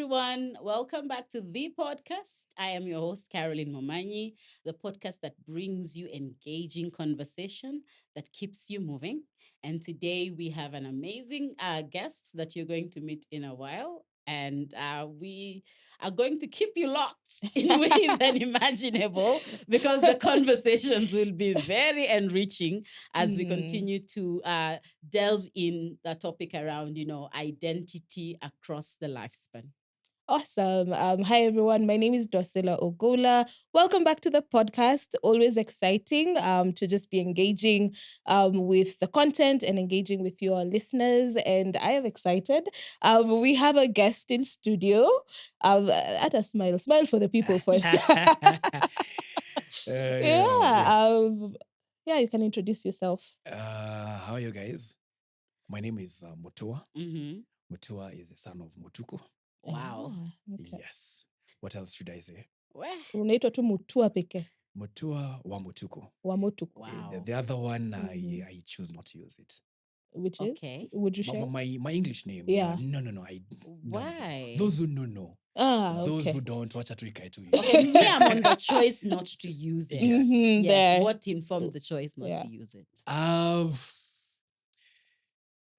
everyone. Welcome back to the podcast. I am your host, Caroline Momanyi, the podcast that brings you engaging conversation that keeps you moving. And today we have an amazing guest that you're going to meet in a while. And we are going to keep you locked in ways unimaginable because the conversations will be very enriching as we continue to delve in the topic around, identity across the lifespan. Awesome. Hi, everyone. My name is Dosela Ogola. Welcome back to the podcast. Always exciting to just be engaging with the content and engaging with your listeners. And I am excited. We have a guest in studio. At a smile. Smile for the people first. Yeah, you can introduce yourself. How are you guys? My name is Mutua. Mm-hmm. Mutua is the son of Mutuku. Wow. Okay. Yes. What else should I say? Weh. Unaitwa tu Mutua peke. Mutua Wa Mutuku. Wa Mutuku. Wow. The other one, I choose not to use it. Which Okay. is? Would you share? My English name. Yeah. No. Why? Those who know. Those Okay. who don't, watch a trick I to use. Okay, me, I'm on the choice not to use it. Yes. Mhm, Yes. there. What informed the choice not Yeah. to use it?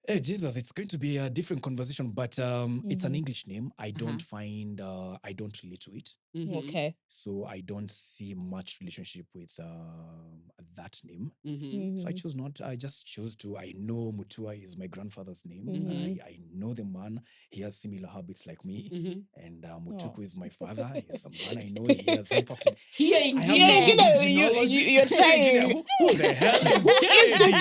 Hey, Jesus, it's going to be a different conversation, but it's an Mhm. English name. I don't find, I don't relate to it. Mhm. Okay. So I don't see much relationship with that name. Mhm. So I Mhm. chose not. I just chose to. I know Mutua is my grandfather's name. Mhm. I know the man. He has similar habits like me. Mhm. And Mutuku Oh. is my father. He's a man I know. He has impacted. Here I in have Yeah, no you know, genealogy. you're trying. Who the hell is Kennedy?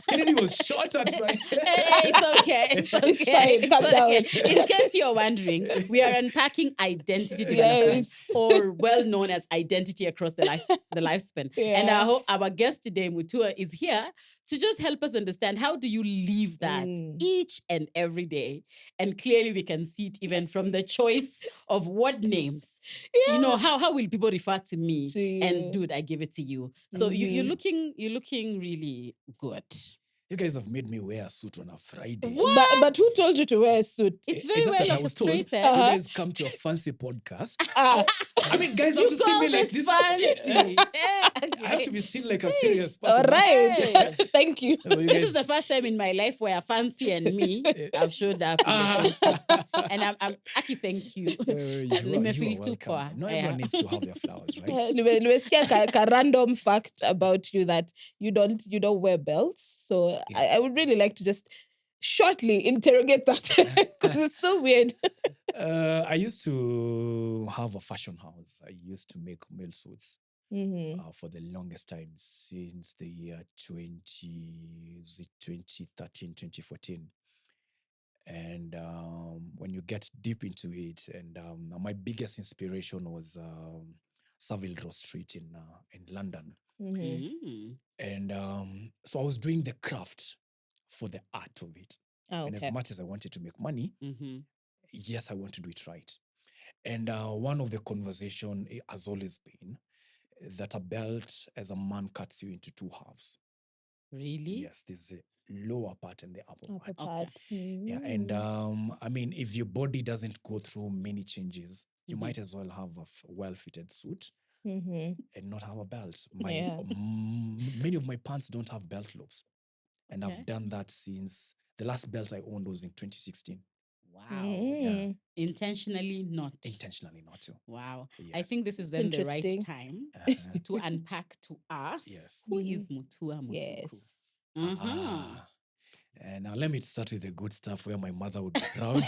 Kennedy was shot at by. It's okay. It's okay. It's fine. Calm down. In case you're wondering, we are unpacking identity development, Yes. or well known as identity across the lifespan. And Yeah. our guest today, Mutua, is here to just help us understand how do you live that each and every day. And clearly, we can see it even from the choice of what names. Yeah. You know, how will people refer to me? To you. And dude, I give it to you. So you're Mhm. looking really good. You guys have made me wear a suit on a Friday. But who told you to wear a suit? It's It's very just well that I was told you orchestrated. guys come to a fancy podcast. Ah, I mean, guys have You to see call me like this this. fancy. I have to be seen like a serious person. all right. Hey. Thank you. You This is the guys- first time in my life where Fancy and me have showed up in the same stuff. And I'm Aki, thank you. you are Nimefeel too welcome. poor. Not everyone needs to have their flowers, right? Nimesikia ka random fact about you that you don't wear belts. So I would really like to just shortly interrogate that because it's so weird. I used to have a fashion house. I used to make male suits for the longest time since the year 2013, 2014. And when you get deep into it, and my biggest inspiration was Savile Row Street in London. Mm. And so I was doing the craft for the art of it. Oh, And as much as I wanted to make money, Mm-hmm. yes, I want to do it right. And one of the conversation has always been that a belt as a man cuts you into two halves. Really? Yes, there's a lower part and the upper part. parts. Yeah, and I mean, if your body doesn't go through many changes, you might as well have a well-fitted suit and not have a belt. Many of my pants don't have belt loops, and Okay. I've done that since the last belt I owned was in 2016. Wow. Yeah. Intentionally not. Intentionally not to. Wow. I Yes. think this is It's then the right interesting. time to unpack to us Yes. who is Mutua Mutuku. Yes. And now let me start with the good stuff where my mother would be proud.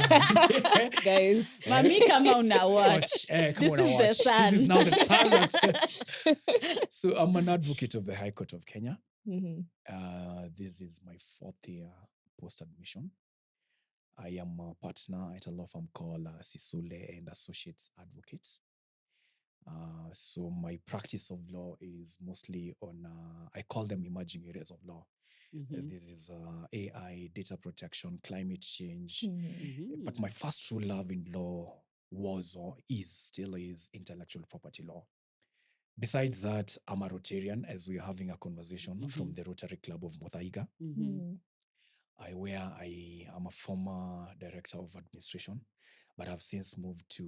Guys. Mami, come on now, watch. Come This on, is now the watch. sun. This is now the sun. So I'm an advocate of the High Court of Kenya. This is my 4th year post-admission. I am a partner at a law firm called Sisule and Associates Advocates. So my practice of law is mostly on, I call them emerging areas of law. This is AI, data protection, climate change. But my first true love in law was or still is intellectual property law. Besides that, I'm a Rotarian, as we're having a conversation from the Rotary Club of Muthaiga. I am a former director of administration. but I've since moved to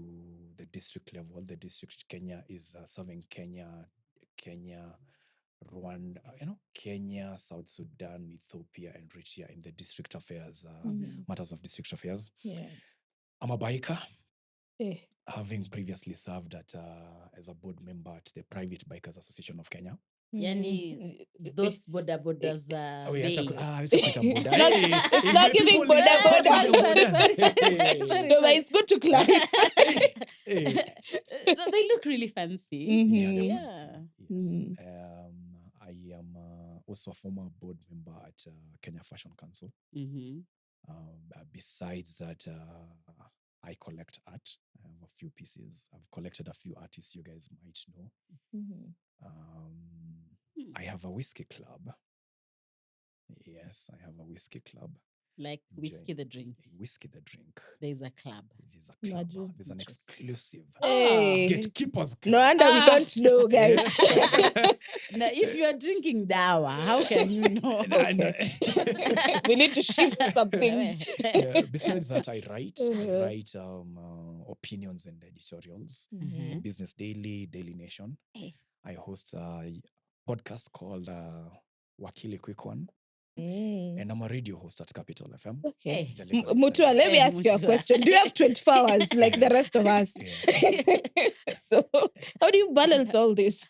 the district level. The district Kenya is serving Kenya, Rwanda, Kenya, South Sudan, Ethiopia, and Eritrea in the district affairs, matters of district affairs. Yeah. I'm a biker, Eh. having previously served as a board member at the Private Bikers Association of Kenya. Yani those boda bodas Oh, yeah, bay. It's not giving boda boda. No, but it's good to clarify. They look really fancy. Yeah, they're Yeah. fancy. Yes. I am also a former board member at Kenya Fashion Council. Besides that, I collect art. I have a few pieces. I've collected a few artists you guys might know. I have a whiskey club. Yes, I have a whiskey club. Like whiskey the drink. Whiskey the drink. There's a club. There's a club. There's an exclusive. Hey. Gatekeepers club. No wonder we don't know, guys. Now, if you are drinking dawa, how can you know? We need to shift something. Besides that, I write. I write opinions and editorials. Business Daily, Daily Nation. I host a podcast called Wakili Quick One. And I'm a radio host at Capital FM. Okay. Mutua, let me ask you a question. Do you have 24 hours like the rest of us? Yes. So how do you balance all this?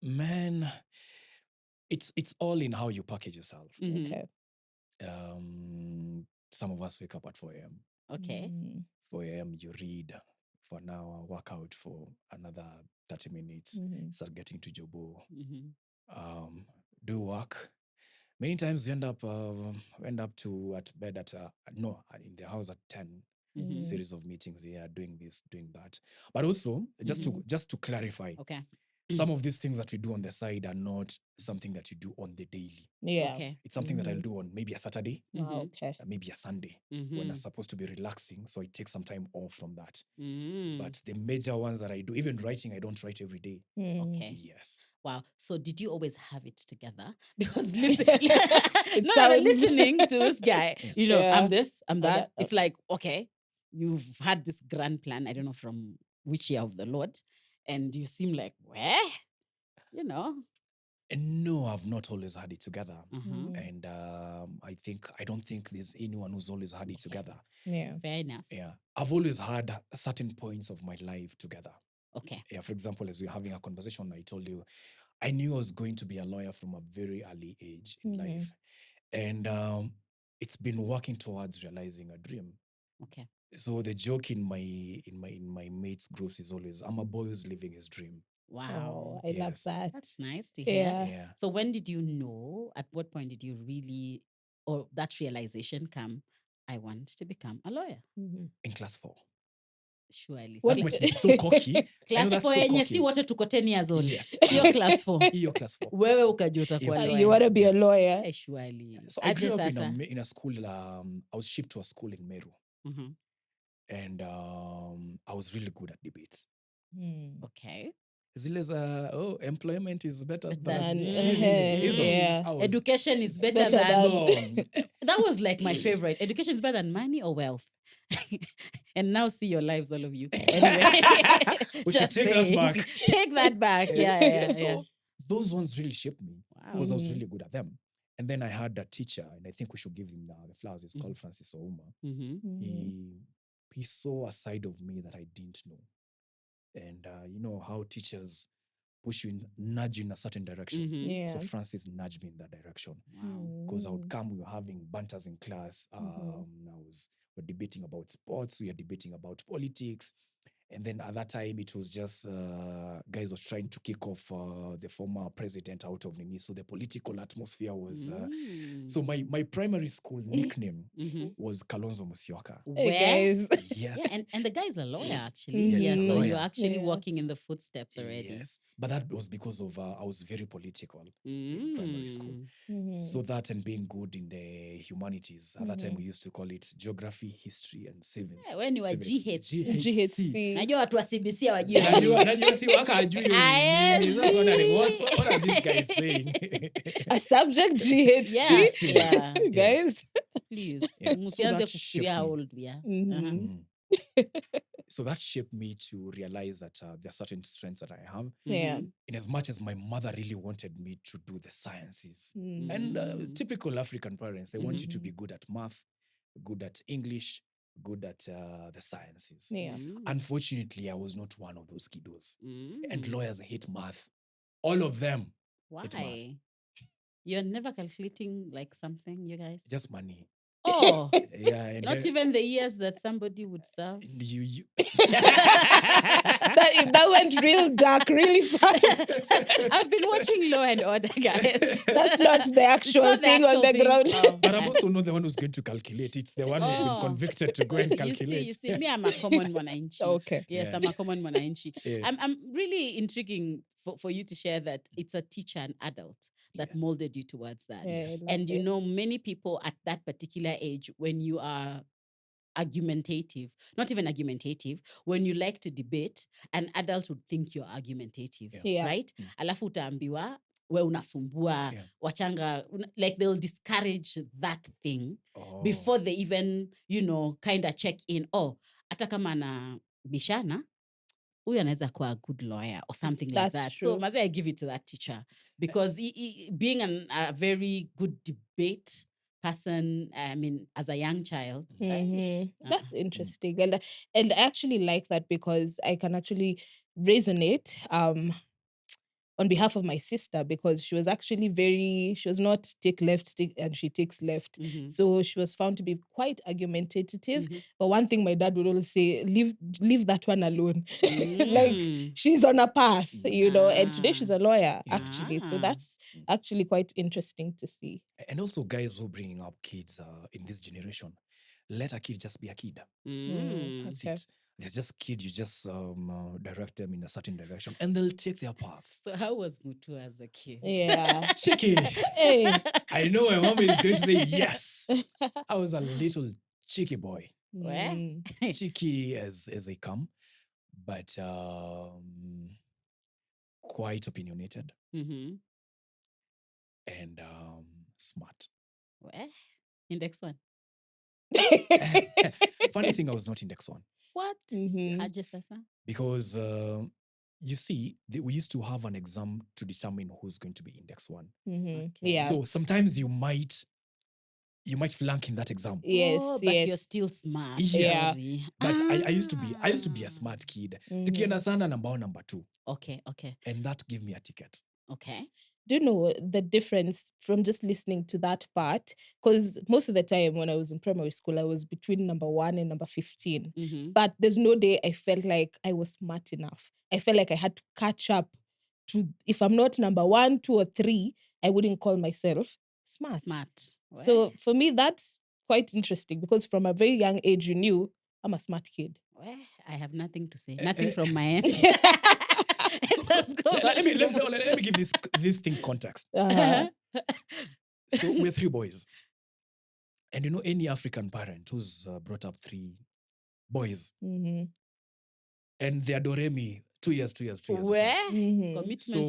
Man, it's all in how you package yourself. Okay. Some of us wake up at 4 a.m. Okay. 4 a.m. you read for an hour, work out for another 30 minutes, start getting to Jobo, do work. Many times we end up at bed at in the house at 10. Series of meetings here, doing this, doing that. But also, just to clarify, okay, some of these things that we do on the side are not something that you do on the daily. Yeah. Okay. It's something that I'll do on maybe a Saturday, Okay. maybe a Sunday, when I'm supposed to be relaxing. So I take some time off from that. But the major ones that I do, even writing, I don't write every day. Okay. Yes. Wow. So did you always have it together? Because listening to this guy, I'm this, I'm that. It's like, okay, you've had this grand plan. I don't know from which year of the Lord. And you seem like, No, I've not always had it together. And I don't think there's anyone who's always had it together. Yeah. Fair enough. Yeah. I've always had certain points of my life together. Okay. Yeah. For example, as we're having a conversation, I told you, I knew I was going to be a lawyer from a very early age in life. And it's been working towards realizing a dream. Okay. So the joke in my mates groups is always, I'm a boy who's living his dream. Wow. Oh, I love that. That's nice to hear. Yeah. So when did you know, at what point did you really, or that realization come, I want to become a lawyer? In class 4. Surely. That might be so cocky. Class 4 yenye si wote tuko 10 years old. Yes. You're class 4. You're class 4. Wewe ukajua utakuwa lawyer. You want to be a lawyer? Surely. So I grew up in a school, I was shipped to a school in Meru. And I was really good at debates. Okay. Employment is better than education is better than that was like my favorite. Education is better than money or wealth. And now see your lives, all of you. Anyway, we should take that back. Take that back. Yeah. So those ones really shaped me because I was really good at them. And then I had a teacher, and I think we should give him the flowers. It's called Francis Ouma. He saw a side of me that I didn't know. And you know how teachers push you, nudge you in a certain direction. So Francis nudged me in that direction. Because I would come, we were having banters in class. We're debating about sports, we are debating about politics. And then at that time, it was just guys were trying to kick off the former president out of Nini. So the political atmosphere was... So my primary school nickname was Kalonzo Musyoka. Hey, guys. Yes. Yeah, and the guy's a lawyer, actually. So you're actually walking in the footsteps already. Yes. But that was because of I was very political in primary school. So that and being good in the humanities. At that time, we used to call it geography, history, and civics. Yeah, when you were GHC. Najua watu wa CBC hawajui. Najua si waka hajui. Just wondering, what are these guys saying? A subject GHC? Yeah. Guys. please. Yeah. So Msianze that kufikiria shaped how me. old we are. Mhm. So that shaped me to realize that there are certain strengths that I have. Yeah. In as much as my mother really wanted me to do the sciences, Mm. and typical African parents, they want you to Mhm. be good at math, good at English, good at the sciences. Yeah. Unfortunately, I was not one of those kiddos. And Mm. lawyers hate math. All of them hate math. Why? You're never calculating like something, you guys? Just money. Oh, Yeah, and not then even the years that somebody would serve. you That went real dark really fast. I've been watching Law and Order, guys. That's not the actual not the thing on actual the thing. ground. Oh, But I'm also not the one who's going to calculate. It's the one who's been Oh. convicted to go and calculate. You see, me, I'm a common mwananchi. Okay. Yes, Yeah. I'm a common mwananchi. Yeah. I'm really intriguing for you to share that it's a teacher, an adult, that Yes. molded you towards that. Yeah, I Yes. love And you know, it. many people at that particular age, when you are argumentative, not even argumentative, when you like to debate, an adult would think you're argumentative, Yeah. Yeah. right? Alafu utaambiwa, we unasumbua, Yeah. wachanga, like they'll discourage that thing Oh. before they even, kind of check in. Oh, hata kama na bishana, huyu anaweza kuwa a good lawyer or something like That's that. true. So maze I give it to that teacher because being a very good debate person, I mean, as a young child. That's interesting. And I actually like that because I can actually resonate on behalf of my sister, because she was actually she was not take left and she takes left. Mhm. So she was found to be quite argumentative. Mhm. But one thing my dad would always say, leave that one alone. Mm. Like she's on a path, and today she's a lawyer, Yeah. actually. So Ah. that's actually quite interesting to see. And also, guys who are bringing up kids in this generation, let a kid just be a kid. That's Okay. it. There's just kid, you just direct them in a certain direction and they'll take their paths. So how was Mutua as a kid? Yeah. Cheeky. Hey. I know my mom is going to say yes. I was a little cheeky boy. Where? Cheeky as they come, but quite opinionated Mm-hmm. and smart. Where? Index 1. Funny thing, I was not index 1 What? Mhm. Aje sasa? because you see, we used to have an exam to determine who's going to be index 1. Mhm. Okay. Yeah. So sometimes you might flunk in that exam. Yes. Oh, but yes. you're still smart. Yes. Sorry. But I used to be a Ah. smart kid. Mhm. Tukienda sana number 2. Okay. And that gave me a ticket. Okay. Do you know the difference from just listening to that part? Because most of the time when I was in primary school, I was between number 1 and number 15. Mm-hmm. But there's no day I felt like I was smart enough. I felt like I had to catch up to, if I'm not number 1, 2, or 3, I wouldn't call myself smart. So for me, that's quite interesting because from a very young age, you knew I'm a smart kid. Well, I have nothing to say. Nothing from my end. Let me give this thing context. So we're 3 boys. And you know, any African parent who's brought up 3 boys Mhm. and they adore me 2 years. Where? apart. Mhm. Commitment So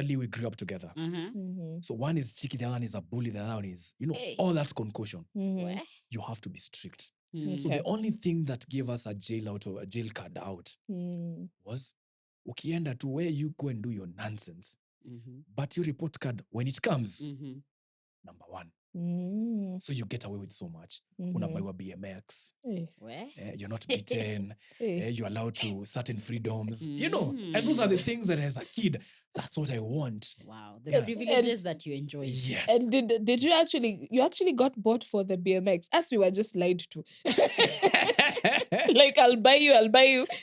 now. we grew up together. Uh-huh. Mhm. So one is cheeky, the other one is a bully, the other one is, Hey. all that concoction. Mhm. Where? You have to be strict. Mm. So Okay. the only thing that gave us a jail card out Mm. was ukienda to where you go and do your nonsense. Mm-hmm. But your report card, when it comes, Mm-hmm. number 1. Mm. So you get away with so much. Mhm. Unabaiwa BMX. Hey. Where? You're not beaten. Hey. You're allowed to certain freedoms. And those are the things that as a kid, that's what I want. Wow. The Yeah. privileges that you enjoy. Yes. And did you actually got bought for the BMX? As we were just lied to. Like, I'll buy you.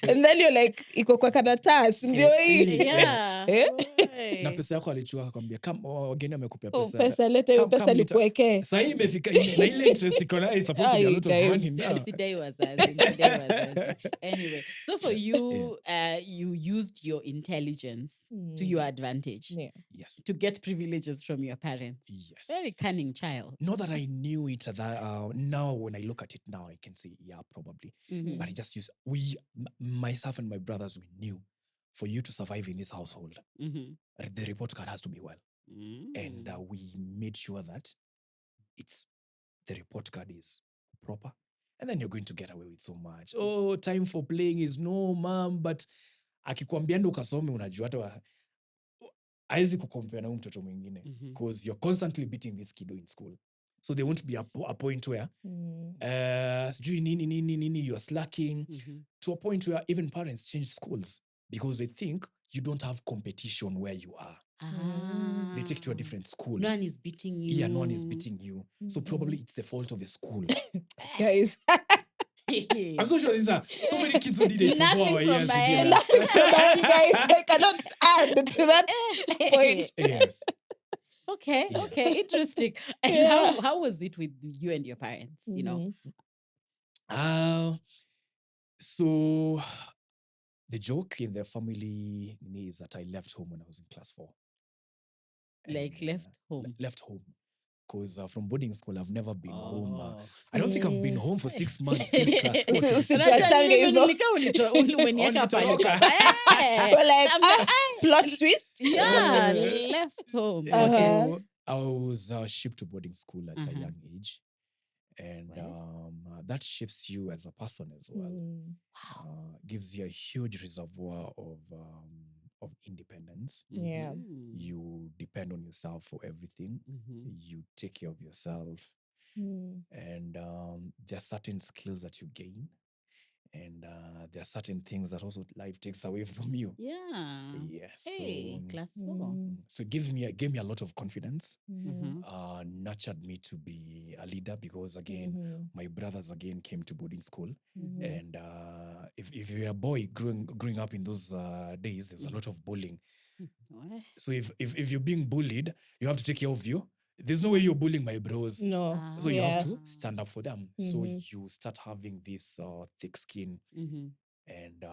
And then you're like, iko kwa karatasi. Ndio hii. Yeah. Eh? Na pesa yako alichukua akamwambia wageni wamekupea Oh, pesa. pesa leta hiyo Come, pesa nikuwekee. Sasa hii imefika na ile interest iko na is supposed to be a Ay, lot of guys. money now. Today was Anyway, so for you, you used your intelligence to your advantage Yeah. Yes. to get privileges from your parents. Yes. Very cunning child. Not that I knew it that now when I look at it now I can say yeah probably. Mhm. But I just used myself and my brothers, we knew for you to survive in this household, Mhm. the report card has to be well. Mm. And we made sure that it's the report card is proper, and then you're going to get away with so much. Oh, time for playing is no, mom, but akikwambia ndo ukasome, unajua hata haizi kukompea na huyu mtoto mwingine because you're constantly beating this kiddo in school, so there won't be a point where sijui nini you're slacking, to a point where even parents change schools because they think you don't have competition where you are. They take you to a different school. No one is beating you. Yeah, no one is beating you. So probably it's the fault of the school. Guys. I'm so sure these are so many kids who did it for Nothing 4 from years. my who did end. that. Nothing from my end, guys. I cannot add to that point. Yes. Okay, Yes. okay, interesting. And Yeah. how was it with you and your parents? You know, So the joke in the family is that I left home when I was in class 4. like And, left home. Left home. Because from boarding school, I've never been home. Oh. I don't think I've been home for 6 months since class 4. So- to so- be Unajua Tuachane nilivyo hivyo. nilikaa umeniweka hapa, Ulitoroka. nikapa, We're like, plot twist. yeah, left home. Yeah, Okay. so I was shipped to boarding school at a young age. And that shapes you as a person as well. Gives you a huge reservoir of independence. Yeah. You depend on yourself for everything. You take care of yourself. And there are certain skills that you gain. And there are certain things that also life takes away from you. Yeah. Yes. Hey, class 4. So it gave me a lot of confidence. Mm-hmm. Nurtured me to be a leader because again, my brothers again came to boarding school. And if you're a boy growing up in those days, there's a lot of bullying. So if you're being bullied, you have to take care of you. There's no way you're bullying my bros. No. So you have to stand up for them. So you start having this thick skin. And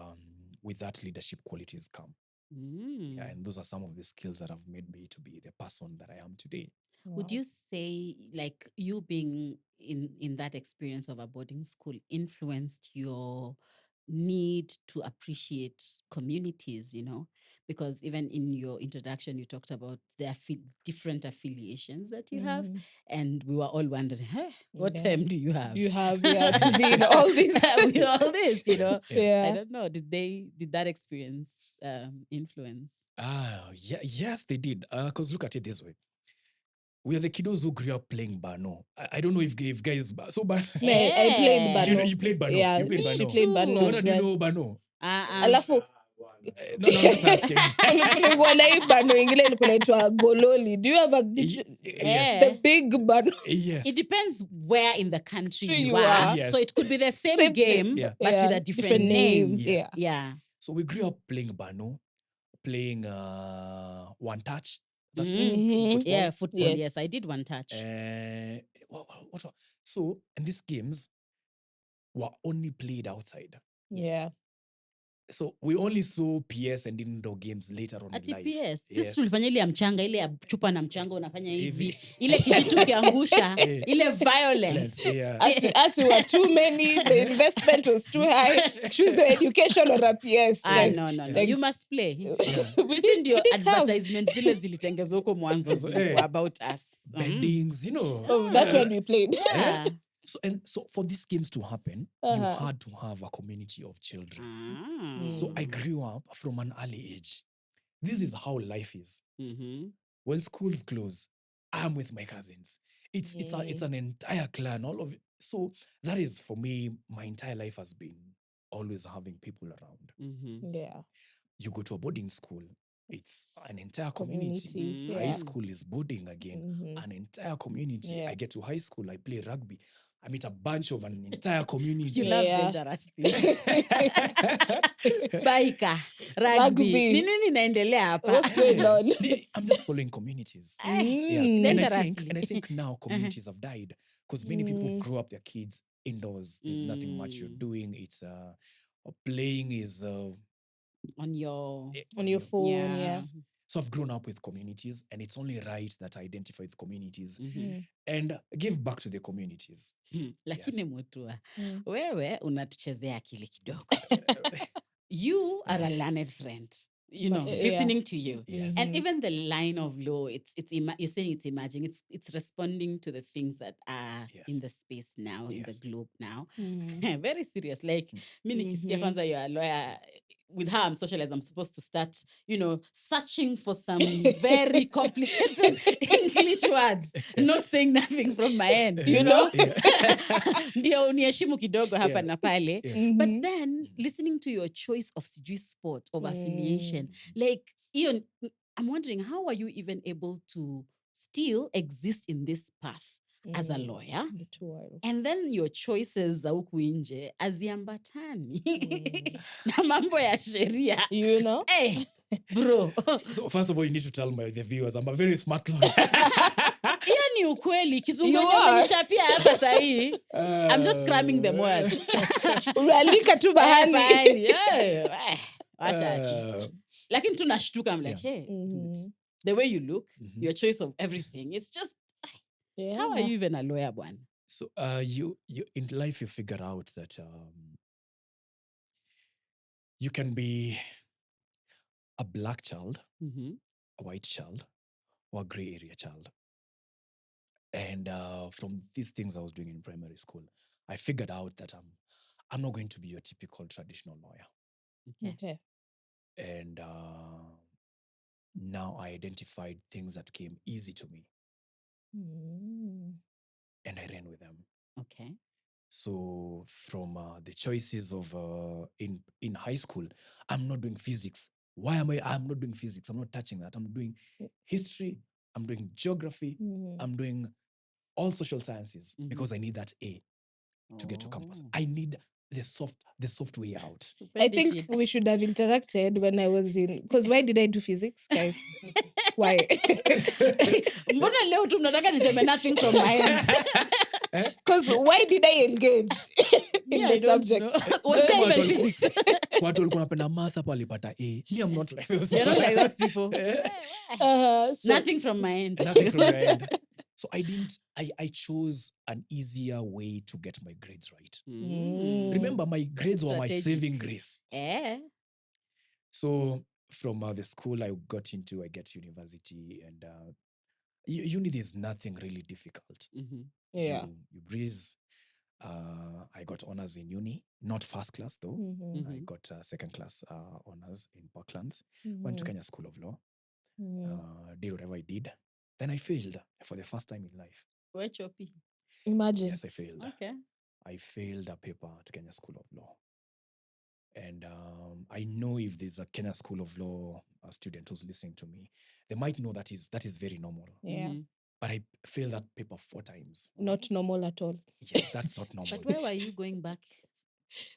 with that, leadership qualities come. Yeah, and those are some of the skills that have made me to be the person that I am today. Would you say, like, you being in that experience of a boarding school influenced your need to appreciate communities, you know? Because even in your introduction, you talked about the different affiliations that you have. And we were all wondering, what time do you have? Do you have to be in all this? With all this, you know? Yeah. I don't know. Did that experience influence? Yes, they did. Because look at it this way. We are the kiddos who grew up playing Bano. I don't know if guys... So Bano... I played Bano. You played Bano? Yeah, You played Bano? she played Bano So what as do you well. know Bano? Alafu No, I'm just asking. kulikuwa na hii bano ingine ilikuwa inaitwa gololi. Do you have a Yes. the big bano? Yes. It depends where in the country True you you are. are. Yes. So it could be the same Same game, thing. Yeah. but with a different name. Yes. Yeah. So we grew up playing Bano, playing one touch. That's Mhm. football. Yeah, football. Yes. Yes, I did one touch. So, and these games were only played outside. Yeah. So we only saw PS and indoor games later on in Ati life. PS. Sisi Yes. tulifanya ile ya mchanga, ile ya chupa na mchanga unafanya hivi. Hivi. Ile kijitu kiangusha, Eh. ile violence. Yeah. As we were too many, the investment was too high. Choose your education or a PS. Guys. No. Like, You must play. Yeah. Sisi ndio we didn't have. advertisement zile zilitengezwa huko mwanzo zilikuwa about us. Bendings, you know. Oh, that one we played. Yeah. So for these games to happen, you had to have a community of children. So I grew up from an early age. This is how life is. When schools close, I'm with my cousins. It's an entire clan, all of it. So that is, for me, my entire life has been always having people around. Yeah. You go to a boarding school, it's an entire community. Yeah. High school is boarding again, an entire community. Yeah. I get to high school, I play rugby. I meet a bunch of an entire community. You love dangerous things. Biker, rugby. Rugby. Nini naendelea hapa? What's going on? I'm just following communities. Yeah. And I think now communities have died because many people grow up their kids indoors. There's nothing much you're doing. It's playing is On your phone. Yeah. Yeah. So I've grown up with communities, and it's only right that I identify with communities and give back to the communities. Lakini Mutua, wewe unatuchezea akili kidogo. You are a learned friend. listening to you. Yes. And even the line of law, you're saying it's emerging. It's responding to the things that are in the space now, in the globe now. Very serious. Like, mi nikisikia kwanza you're a lawyer, with how I'm socialized, I'm supposed to start, searching for some very complicated English words, not saying nothing from my end, ndio uniheshimu kidogo hapa na pale. But then listening to your choice of sijui sport, of affiliation, like, I'm wondering, how are you even able to still exist in this path as a lawyer? And then your choices za huku nje haziambatani na mambo ya sheria. Hey, bro. So first of all, you need to tell the viewers I'm a very smart lawyer. Hiyo ni ukweli. Kizungu umenichapia hapa sahi. I'm just cramming them words. Unaandika tu bahani. Acha. Lakini tunashtuka, I'm like, hey, dude, the way you look, your choice of everything, it's just, how are you even a lawyer, bwana? So you in life you figure out that you can be a black child, a white child, or a gray area child. And from these things I was doing in primary school, I figured out that I'm not going to be your typical traditional lawyer. Okay. And now I identified things that came easy to me. And I ran with them. Okay. So from the choices of in high school, I'm not doing physics. Why am I'm not doing physics? I'm not touching that. I'm doing history. I'm doing geography. I'm doing all social sciences because I need that A to get to campus. I need the soft way out. I think we should have interacted when I was in, because why did I do physics, guys? Why? Mbona leo tu mnataka niseme nothing from my end? Because why did I engage in the subject? Was there even physics? Watu walikuwa napenda math hapa walipata A. Me, I'm not like those. You're not like those people. Nothing from my end. Nothing from your end. So I chose an easier way to get my grades right. Remember, my grades were my saving grace. So from the school I get university, and uni is nothing really difficult. You breeze. I got honors in uni, not first class though. I got second class honors in Parklands. Went to Kenya School of Law. Did whatever I did. Then I failed for the first time in life. Where choppy? Imagine. Yes, I failed. Okay. I failed a paper at Kenya School of Law. And I know if there's a Kenya School of Law student who's listening to me, they might know that is very normal. Yeah. But I failed that paper 4 times. Not normal at all. Yes, that's not normal. But where were you going back?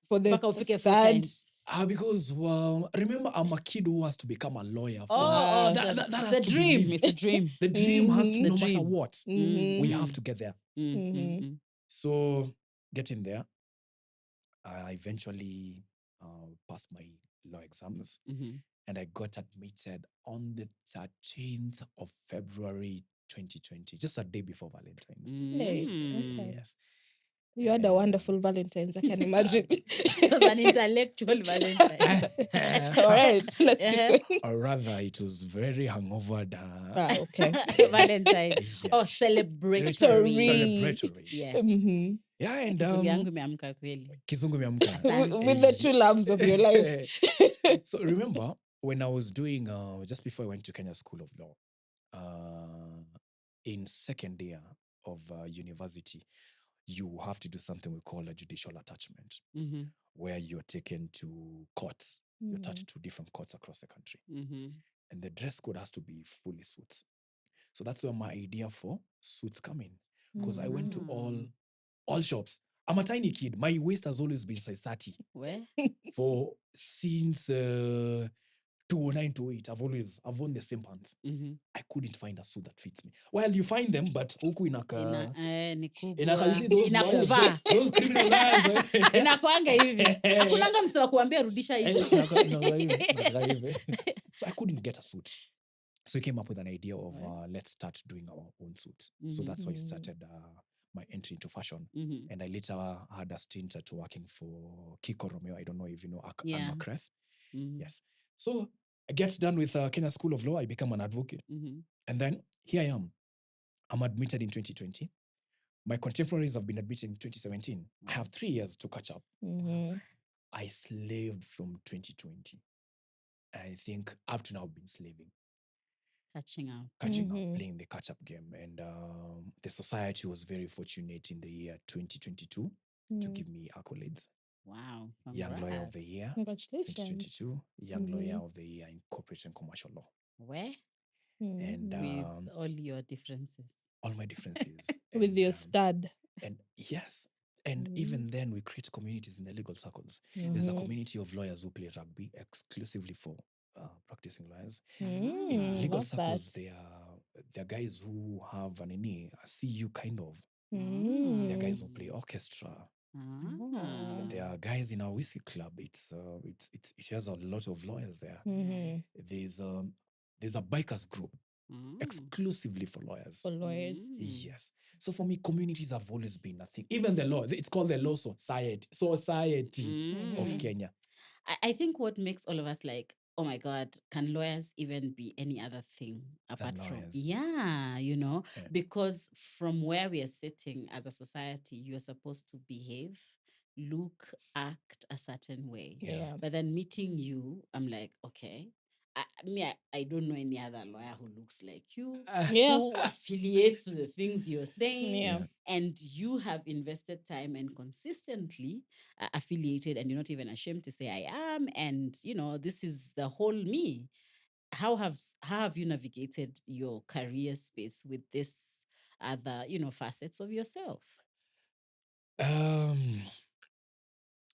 For the back ufike 4 times. Because remember, I'm a kid who has to become a lawyer. That the dream. It's a dream. The dream has to, no matter what, Mm-hmm. we have to get there. Mm-hmm. So getting there, I eventually passed my law exams, and I got admitted on the 13th of February 2020, just a day before Valentine's. Hey, okay. Yes. You had a wonderful Valentine's, I can imagine. It was an intellectual Valentine. All right, let's keep going. Or rather, it was very hungover. Okay. Valentine. Yeah. Oh, celebratory. Celebratory. Yes. Mm-hmm. Yeah, and Kizungu yangu imeamka kweli. Kizungu imeamka. With the 2 loves of your life. So remember, when I was doing, just before I went to Kenya School of Law, in second year of university, you have to do something we call a judicial attachment, where you're taken to courts. You're attached to different courts across the country. And the dress code has to be fully suits. So that's where my idea for suits come in. Because I went to all shops. I'm a tiny kid. My waist has always been size 30. Where? For since 2009 to 8, I've worn the same pants. I couldn't find a suit that fits me. Well, you find them, but huku inaka you see those inakuvaa. those criminal lawyers. Inakuanga hivi. Hakunanga mse wa kuambia rudisha hivi. So I couldn't get a suit. So we came up with an idea of let's start doing our own suits. So that's why I started my entry into fashion. And I later had a stint at working for Kiko Romeo. I don't know if you know Anne McCrath. Yes. So I get done with Kenya School of Law. I become an advocate. And then here I am. I'm admitted in 2020. My contemporaries have been admitted in 2017. I have 3 years to catch up. I slaved from 2020. I think up to now I've been slaving. Catching up, playing the catch-up game. And the society was very fortunate in the year 2022 to give me accolades. Wow. Young Lawyer of the Year, Congratulations. 2022. Young Lawyer of the Year in Corporate and Commercial Law. Where? And With all your differences. all my differences. With and, your stud. And yes. And even then, we create communities in the legal circles. There's a community of lawyers who play rugby exclusively for practicing lawyers. In legal circles, there are guys who have a CU kind of. There are guys who play orchestra. There are guys in our whiskey club. It has a lot of lawyers there. There's a bikers group exclusively for lawyers. For lawyers. Yes. So for me, communities have always been a thing. Even the law, it's called the Law Society of Kenya. I think what makes all of us like, oh my God, can lawyers even be any other thing apart from? Yeah, because from where we are sitting as a society, you're supposed to behave, look, act a certain way. Yeah. But then meeting you, I'm like, okay. I don't know any other lawyer who looks like you, who affiliates to the things you're saying, and you have invested time and consistently affiliated, and you're not even ashamed to say I am, and this is the whole me. How have you navigated your career space with this other facets of yourself?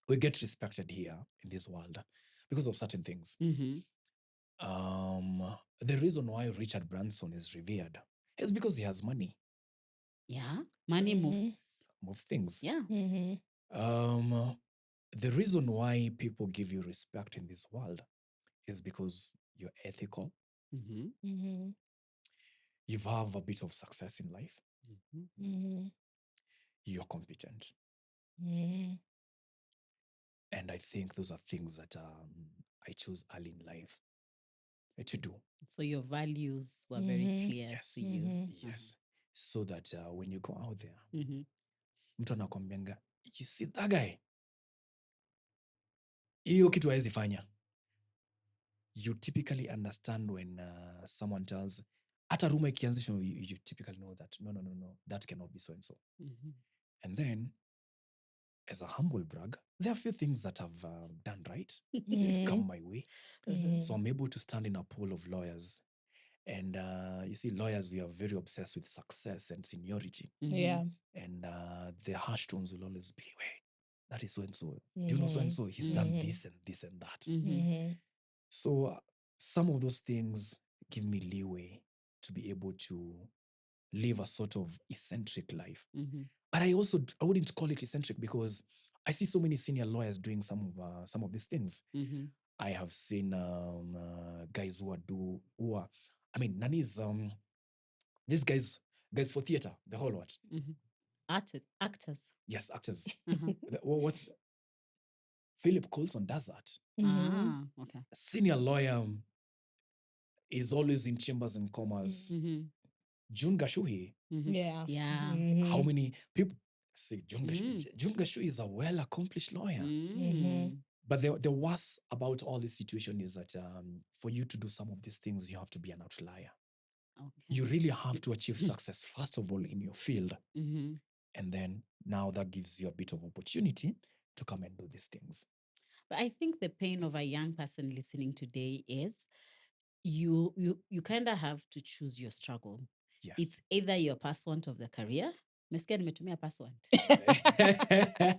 We get respected here in this world because of certain things. The reason why Richard Branson is revered is because he has money. Yeah, money moves things. Yeah. The reason why people give you respect in this world is because you're ethical. You have a bit of success in life. You're competent. And I think those are things that I chose early in life to do. So your values were very clear to you. Yes. So that when you go out there, mtu anakwambianga, you see that guy, hiyo kitu haezi fanya. You typically understand when someone tells, hata rumor ikianzisha, you typically know that no, that cannot be so and so. And then, as a humble brag, there are a few things that I've done right. They've come my way. So I'm able to stand in a pool of lawyers. And you see, lawyers, we are very obsessed with success and seniority. And the harsh tones will always be, wait, that is so and so. Do you know so and so? He's done this and this and that. So some of those things give me leeway to be able to live a sort of eccentric life. But I wouldn't call it eccentric because I see so many senior lawyers doing some of these things. I have seen guys who are, I mean, Nani's these guys for theater, the whole what? Actors. Yes, actors. What's Philip Coulson does that. Okay. Senior lawyer is always in chambers and commas. June Gashuhi. Yeah. How many people see June Gashuhi? June Gashuhi is a well-accomplished lawyer. But the worst about all this situation is that for you to do some of these things, you have to be an outlier. Okay. You really have to achieve success, first of all, in your field. And then now that gives you a bit of opportunity to come and do these things. But I think the pain of a young person listening today is you kind of have to choose your struggle. Yes. It's either your pursuit of the career. Mesikia nimetumia pursuit.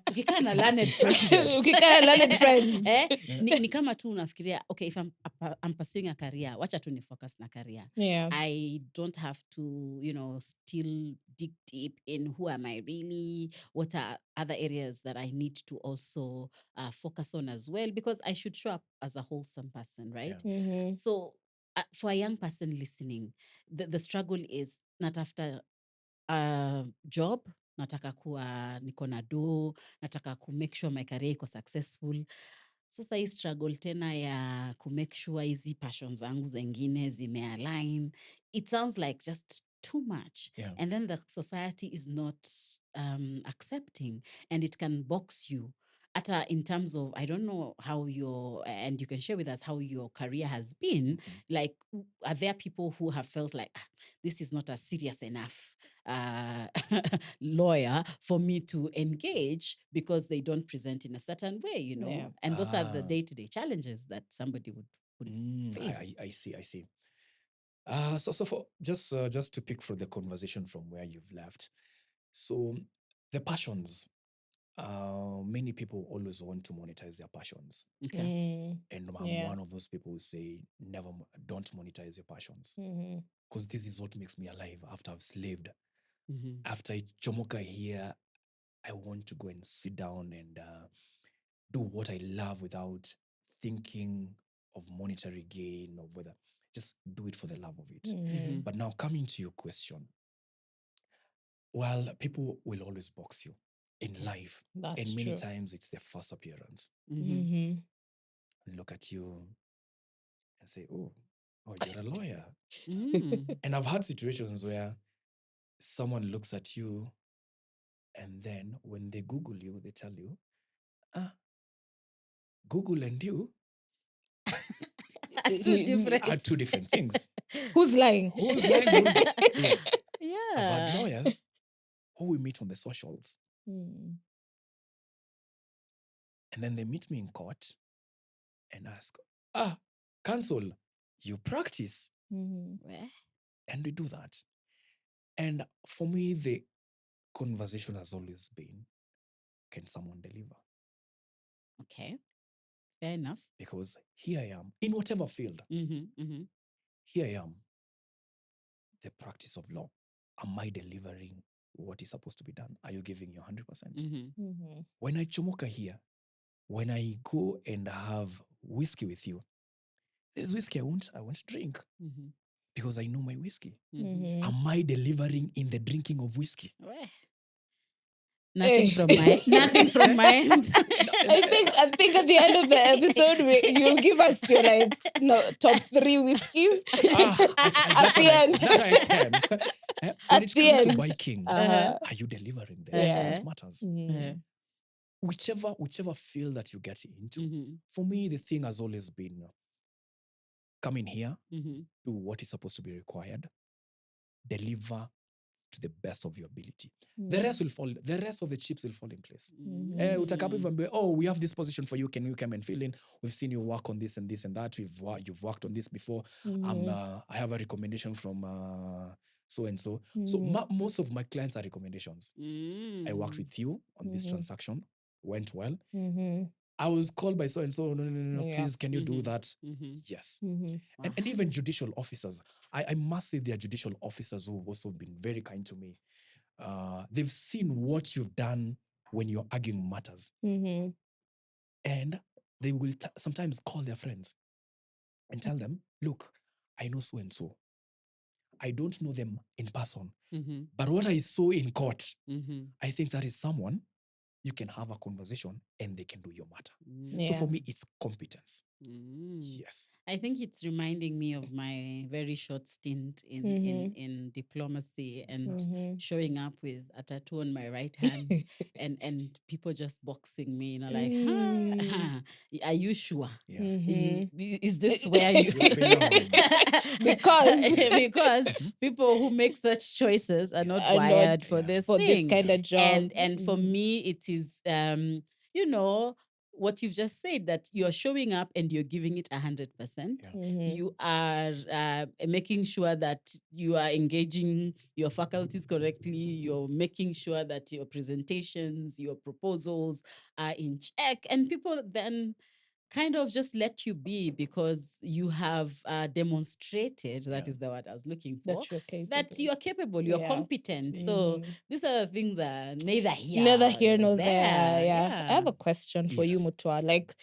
Ukikaa na learned friends. Ni kama tu unafikiria, okay, if I'm pursuing a career, wacha tu ni focus na career. I don't have to, still dig deep in who am I really, what are other areas that I need to also focus on as well, because I should show up as a wholesome person, right? So for a young person listening, the struggle is not after job, nataka kuwa niko na do, nataka ku make sure my career iko successful. Sasa hii struggle tena ya kumake sure hizi passions zangu zengine zimealign, it sounds like just too much. Yeah. And then the society is not accepting, and it can box you. In terms of, I don't know how and you can share with us how your career has been. Like, are there people who have felt like, this is not a serious enough lawyer for me to engage because they don't present in a certain way, Yeah. And those are the day-to-day challenges that somebody would face. I see. So for just to pick from the conversation from where you've left, so the passions, many people always want to monetize their passions, Okay. and I'm one of those people who say don't monetize your passions, because this is what makes me alive. After I've slaved, after I chomoka here, I want to go and sit down and do what I love without thinking of monetary gain or whether, just do it for the love of it. But now, coming to your question, well, people will always box you in life. That's and many true. times it's their first appearance. Look at you and say, oh, you're a lawyer. And I've had situations where someone looks at you, and then when they Google you, they tell you, Google and you are two different things. Who's lying? Who's lying? Yes. Yeah. I've had lawyers who we meet on the socials, and then they meet me in court and ask, counsel, you practice? And we do that. And for me, the conversation has always been, can someone deliver? Okay. Fair enough. Because here I am, in whatever field, here I am, the practice of law. Am I delivering what is supposed to be done? Are you giving your 100%? When I chomoka here, when I go and have whiskey with you, there's whiskey I won't drink because I know my whiskey. Am I delivering in the drinking of whiskey? Nothing from my end. I think at the end of the episode, you'll give us your top 3 whiskeys. At the end. That I can. When it comes to biking, are you delivering there? What matters? Whichever field that you get into, for me, the thing has always been, come in here, do what is supposed to be required, deliver to the best of your ability. The rest of the chips will fall in place. We have this position for you. Can you come and fill in? We've seen you work on this and this and that. You've worked on this before. I have a recommendation from so and so. So most of my clients are recommendations. I worked with you on this transaction, went well. I was called by so and so. No, please, can you do that? Yes. And even judicial officers. I must say there are judicial officers who have also been very kind to me. They've seen what you've done when you're arguing matters. And they will sometimes call their friends and tell them, look, I know so and so. I don't know them in person. But what I saw in court, I think that is someone you can have a conversation and they can do your matter. So for me, it's competence. Yes. I think it's reminding me of my very short stint in diplomacy and showing up with a tattoo on my right hand and people just boxing me, like, are you sure? Yeah. Is this where you because people who make such choices are not wired for this thing. This kind of job. And for me, it is what you've just said, that you're showing up and you're giving it 100%. You are making sure that you are engaging your faculties correctly. You're making sure that your presentations, your proposals are in check, and people then kind of just let you be because you have demonstrated, that is the word I was looking for, that you're capable, you're competent. So these are the things are neither here nor there. Yeah. I have a question for you, Mutua. Like,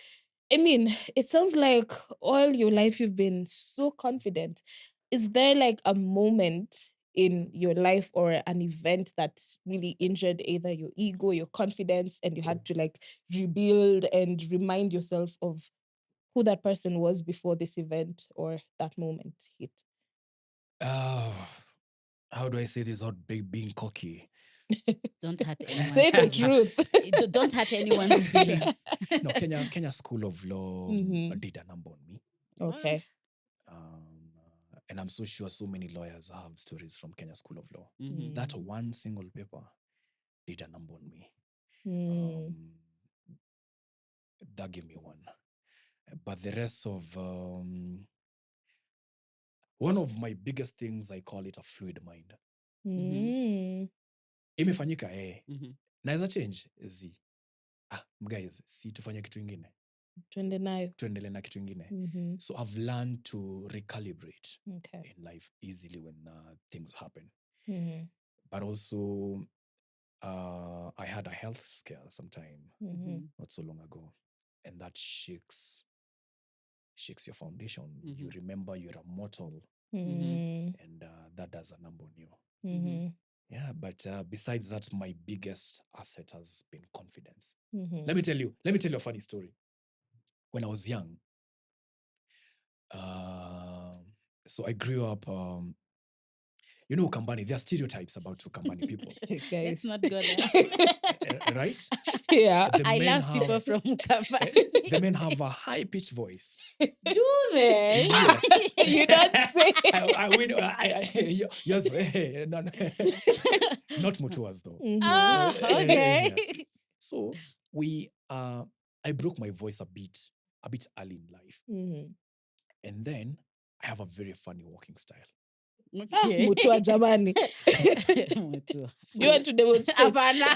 I mean, it sounds like all your life you've been so confident. Is there like a moment in your life or an event that really injured either your ego, your confidence, and you had to like rebuild and remind yourself of who that person was before this event or that moment hit? How do I say this without being cocky? Don't hurt anyone's Say the feelings. truth. Don't hurt anyone's feelings. No, Kenya School of Law did a number on me. Okay. And I'm so sure so many lawyers have stories from Kenya School of Law. Mhm. That one single paper did a number on me. Mm. That gave me one. But the rest of one of my biggest things, I call it a fluid mind. Imefanyika naweza change z guys, si tufanye kitu ingine, tuendele na kitu ingine. So I've learned to recalibrate in life easily when things happen. But also I had a health scare sometime not so long ago, and that shakes your foundation. You remember you're a mortal, and that does a number on you. Yeah, but besides that, my biggest asset has been confidence. Let me tell you a funny story. When I was young, so I grew up, Ukambani, there are stereotypes about Ukambani people. Let's not go there. Right? Yeah. I love people from Ukambani. The men have a high-pitched voice. Do they? Yes. You don't say. Yes. Not Mutuas, though. Oh, okay. Yes. So I broke my voice a bit early in life. And then I have a very funny walking style. Okay. Mutua jamani. Mutua. Do you want to demonstrate? Havana.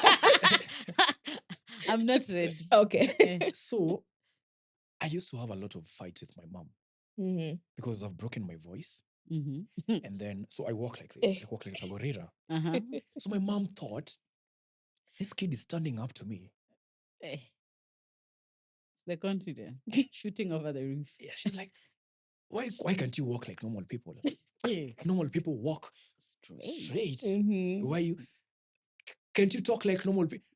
I'm not ready. Okay. So I used to have a lot of fights with my mom because I've broken my voice. And then, so I walk like this. I walk like a gorilla. So my mom thought, this kid is standing up to me. It's the confidence shooting over the roof. Yeah, she's like, why can't you walk like normal people? Normal people walk straight. Why you can't you talk like normal people?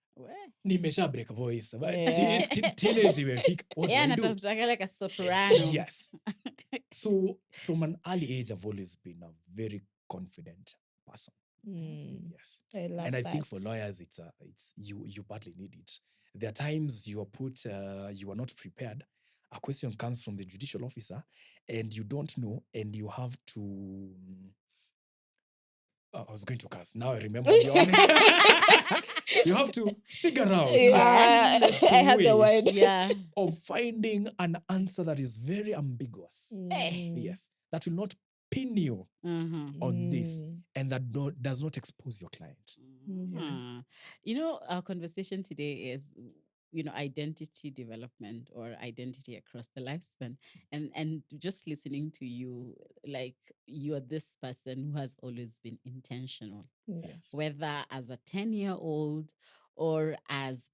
Nimesha break voice. Teenage imefika. What do I do? Anatafutaka like a soprano. Yes. So from an early age, I've always been a very confident person. Yes. I love and I that. think for lawyers, it's you badly need it. There are times you are put, you are not prepared. A question comes from the judicial officer, and you don't know, and you have to. I was going to curse. Now I remember the You have to figure out Yeah, a I had the way word. of finding an answer that is very ambiguous. Yes, that will not pin you on this, and that does not expose your client. Yes. Our conversation today is, identity development or identity across the lifespan. And just listening to you, like you are this person who has always been intentional, Yes. whether as a 10-year-old or as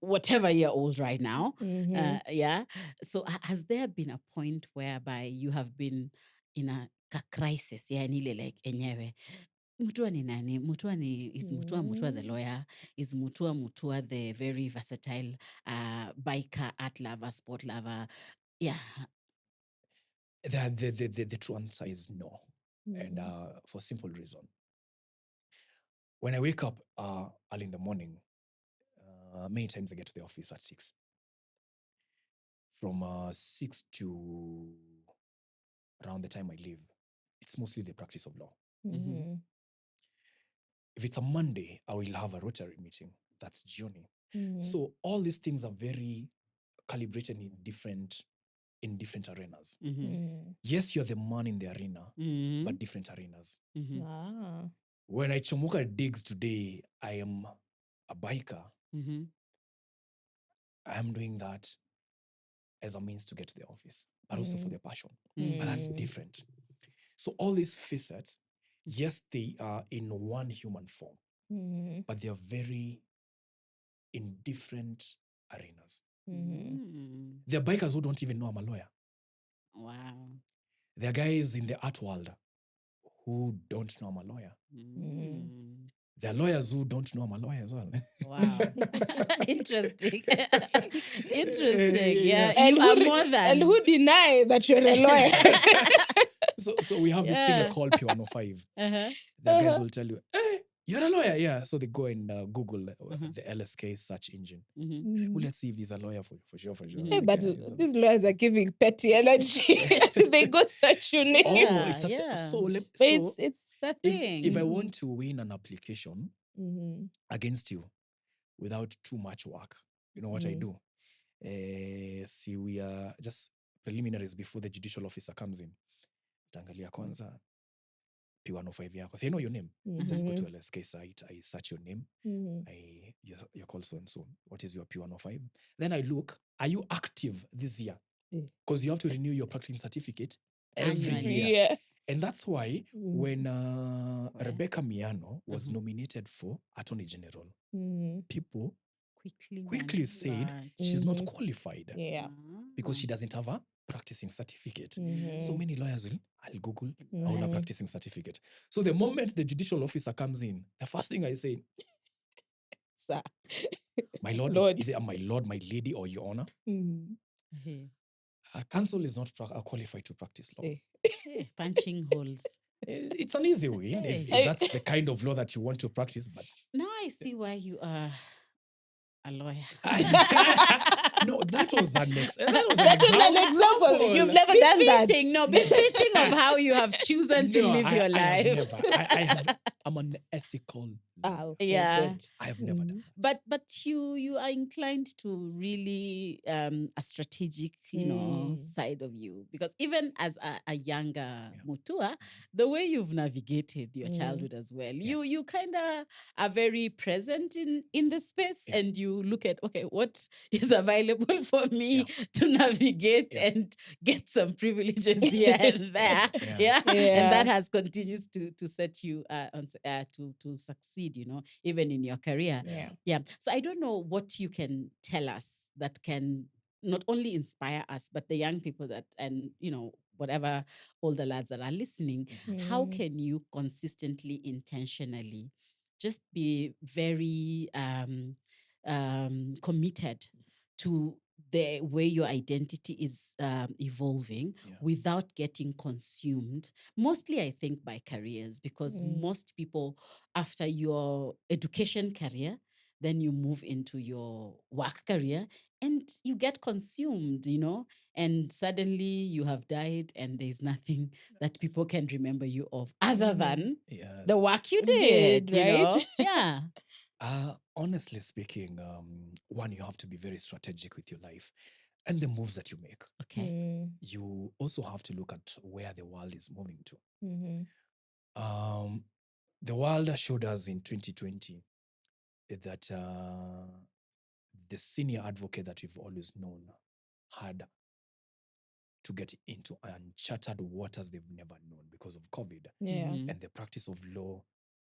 whatever year old right now. Yeah. So has there been a point whereby you have been in a crisis? Yeah, like enyewe. Mutua ni nani? Is Mutua the lawyer? Is Mutua the very versatile biker, art lover, sport lover? Yeah. The true answer is no. And for simple reason. When I wake up early in the morning, many times I get to the office at 6. From 6 to around the time I leave, it's mostly the practice of law. If it's a Monday, I will have a Rotary meeting. That's Johnny. So all these things are very calibrated in different arenas. Yes, you're the man in the arena, but different arenas. When I chomoka digs today, I am a biker. I am doing that as a means to get to the office, but also for the passion. But that's different. So all these facets, yes, they are in one human form, but they are very in different arenas. There are bikers who don't even know I'm a lawyer. Wow. There are guys in the art world who don't know I'm a lawyer. Mm. There are lawyers who don't know I'm a lawyer as well. Wow. Interesting. Interesting. Yeah. And You are more than. And who deny that you're a lawyer? So we have this thing we call P105. Uh-huh. The guys will tell you, hey, you're a lawyer. Yeah. So they go and Google Uh-huh. the LSK search engine. Mhm. Well, let's see if he's a lawyer for sure. Hey, but Yeah, he's a these lawyers are giving petty energy. They go search your name. Oh, it's a Yeah. so But it's a thing. if I want to win an application mm-hmm. against you without too much work, you know what I do? See, we are just preliminaries before the judicial officer comes in. Tangalia kwanza P105 yako. So I know your name. Just go to LSK site. I search your name. You're called so and so. What is your P105? Then I look. Are you active this year? Because you have to renew your practicing certificate every Annually. year. Yeah. And that's why when Rebecca Miano was nominated for Attorney General, people quickly said she's not qualified because she doesn't have a practicing certificate. So many lawyers will, I'll Google, I will have practicing certificate. So the moment the judicial officer comes in, the first thing I say, Sir. my lord, Lord. either my lord, my lady, or your honor. A counsel is not qualified to practice law. Punching holes. It's an easy win if that's the kind of law that you want to practice. But now I see why you are a lawyer. No, that was an example. You've never done that. Befitting of how you have chosen to live your life. I'm an ethical. Yeah. I have never done that. But you are inclined to really a strategic, side of you, because even as a younger Mutua, the way you've navigated your childhood as well, you kind of are very present in the space, and you look at, okay, what is available for me to navigate and get some privileges here and there. And that has continues to set you to succeed, even in your career. So I don't know what you can tell us that can not only inspire us, but the young people that, and whatever older lads that are listening, how can you consistently, intentionally just be very committed to the way your identity is evolving without getting consumed, mostly I think by careers, because most people, after your education career, then you move into your work career and you get consumed, and suddenly you have died and there's nothing that people can remember you of other than the work you did, right? Yeah. Honestly speaking, one, you have to be very strategic with your life and the moves that you make. Okay. You also have to look at where the world is moving to. The world showed us in 2020 that the senior advocate that we've always known had to get into uncharted waters they've never known because of COVID. And the practice of law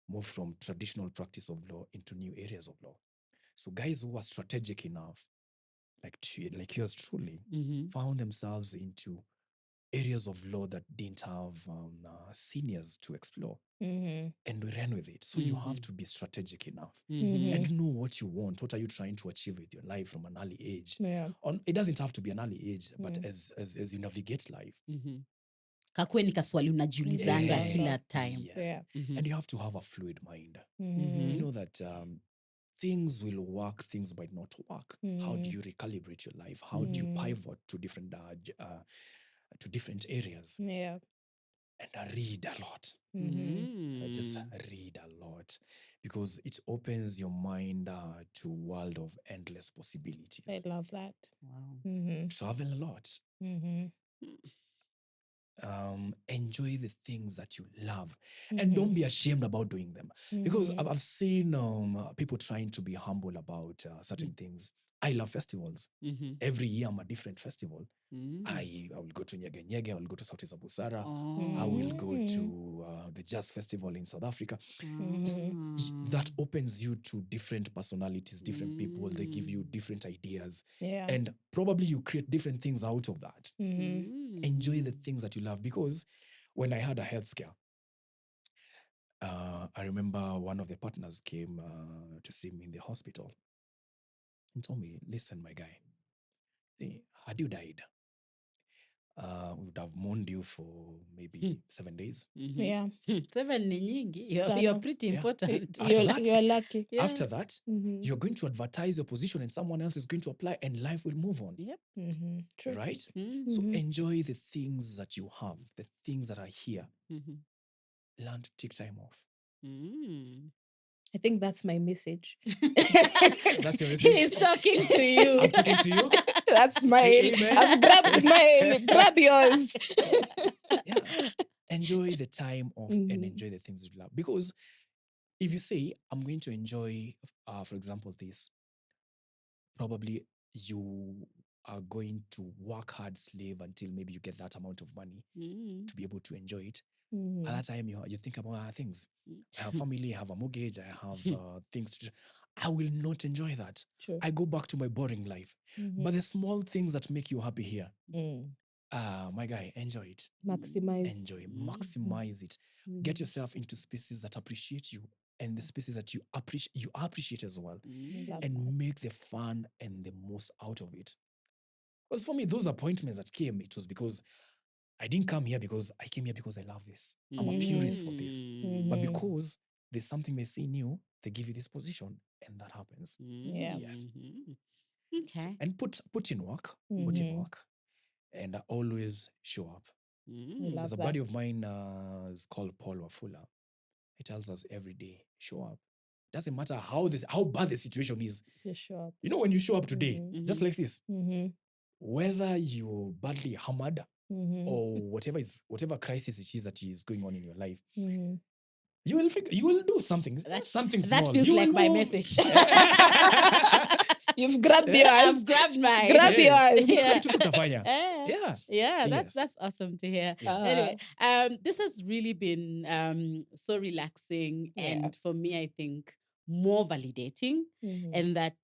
moved from traditional practice of law into new areas of law. So guys who were strategic enough, like yours truly, found themselves into areas of law that didn't have seniors to explore. And we ran with it. So you have to be strategic enough and know what you want. What are you trying to achieve with your life from an early age? It doesn't have to be an early age, but as you navigate life. Kakwe ni kaswali unajiulizanga kila time. Yes. And you have to have a fluid mind. You know that things will work, things might not work. How do you recalibrate your life? How do you pivot to different areas? And I read a lot. Just read a lot, because it opens your mind to a world of endless possibilities. I love that. Wow. Travel a lot. Enjoy the things that you love, and don't be ashamed about doing them, because I've seen people trying to be humble about certain things. I love festivals. Every year I'm a different festival. I will go to Nyege Nyege, I will go to Sauti za Busara, I will go to the Jazz Festival in South Africa. That opens you to different personalities, different people. They give you different ideas, and probably you create different things out of that. Enjoy the things that you love, because when I had a health scare, I remember one of the partners came to see me in the hospital and told me, listen, my guy, see, had you died, we would have mourned you for maybe 7 days. Mhm. Yeah. 7 ni nyingi. You're Sana. pretty Yeah. important. After that, You're lucky. Yeah. After that, Mhm. you're going to advertise your position and someone else is going to apply and life will move on. Yep. True. Right? Mm. So Mhm. enjoy the things that you have, the things that are here. Mhm. Learn to take time off. Mm. I think that's my message. That's your He message. is talking to you. I'm talking to you. That's Say mine. amen. I've grabbed mine. Grab yours. Yeah. Enjoy the time off and Mhm. enjoy the things you love. Because if you say, I'm going to enjoy, for example, this, probably you are going to work hard, slave until maybe you get that amount of money Mm. to be able to enjoy it. Mhm. At that time, you think about other things. Mm. I have family, I have a mortgage, I have things to do. I will not enjoy that. True. I go back to my boring life. But the small things that make you happy here, Mm. my guy, enjoy it. Maximize. Enjoy, maximize it. Get yourself into spaces that appreciate you and the spaces that you appreciate as well. Mm. Love And that. make the fun and the most out of it. Because for me, those appointments that came, it was because I didn't come here because I came here because I love this. I'm a purist for this. But Mhm. because there's something they see new, they give you this position, and that happens. Yeah. Yes. Mhm. So, Okay. and put in work, and always show up. I Mm. love There's a that. buddy of mine is called Paul Wafula. He tells us every day, show up. Doesn't matter how bad the situation is. Just show up. You know, when you show up today, Mhm. just like this, Mm-hmm. whether you're badly hammered Mm-hmm. or whatever crisis it is that is going on in your life, Mm-hmm. you will do something. That's- something that small. feels You like will my move. message. You've grabbed yours. I've grabbed mine. Grab yours. Yeah. Kitu tutafanya. Yeah. Yeah. That's Yes. awesome to hear. Yeah. Anyway, this has really been so relaxing, Yeah. and for me, I think more validating, Mhm. and that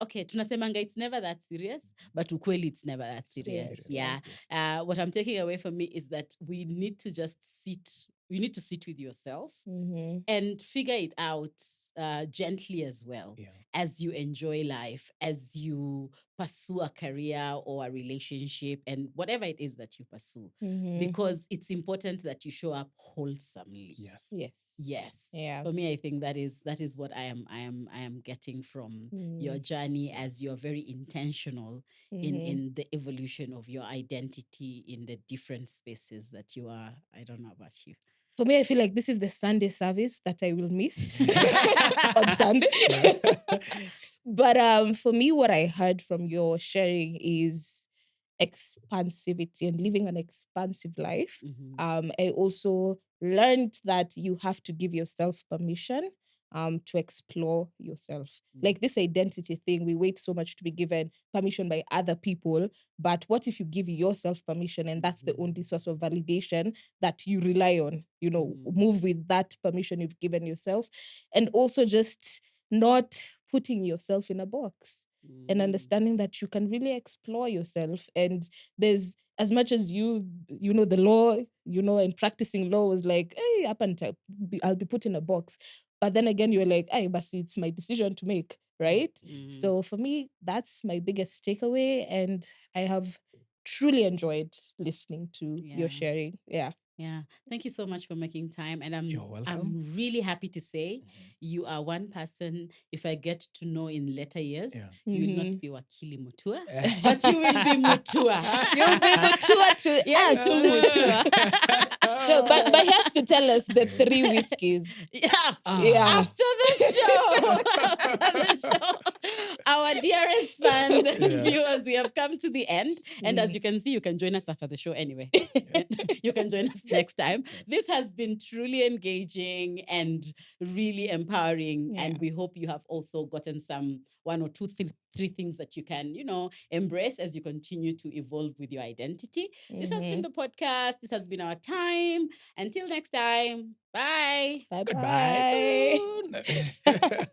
okay, tunasemanga it's never that serious, but ukweli it's never that serious. Serious, Yeah. Yes. What I'm taking away from me is that we need to just sit. You need to sit with yourself Mhm. and figure it out gently as well, Yeah. as you enjoy life, as you pursue a career or a relationship and whatever it is that you pursue, Mhm. because it's important that you show up wholesomely. Yes. Yes. Yes. Yeah. For me, I think that is what I am getting from your journey, as you're very intentional in the evolution of your identity in the different spaces that you are. I don't know about you. For me, I feel like this is the Sunday service that I will miss on Sunday. But for me, what I heard from your sharing is expansivity and living an expansive life. I also learned that you have to give yourself permission to explore yourself. Like this identity thing, we wait so much to be given permission by other people. But what if you give yourself permission and that's the only source of validation that you rely on? You know, move with that permission you've given yourself. And also just not putting yourself in a box and understanding that you can really explore yourself. And there's, as much as you know the law, and practicing law was like, hey, up until I'll be put in a box. But then again, you're like, hey, but it's my decision to make, right? So for me, that's my biggest takeaway. And I have truly enjoyed listening to your sharing. Yeah. Yeah. Thank you so much for making time. And You're welcome. I'm really happy to say you are one person, if I get to know in later years, you will not be Wakili Mutua, but you will be Mutua. You'll be Mutua to Yes, us. Mutua. No, but he has to tell us the 3 whiskeys. Yeah. Yeah. After the show, after the show, our dearest fans and viewers, we have come to the end. And as you can see, you can join us after the show anyway. You can join us next time. This has been truly engaging and really empowering. And we hope you have also gotten some 1 or 2, 3 things that you can, embrace as you continue to evolve with your identity. This has been the podcast. This has been our time. Until next time, bye. Bye-bye. Goodbye.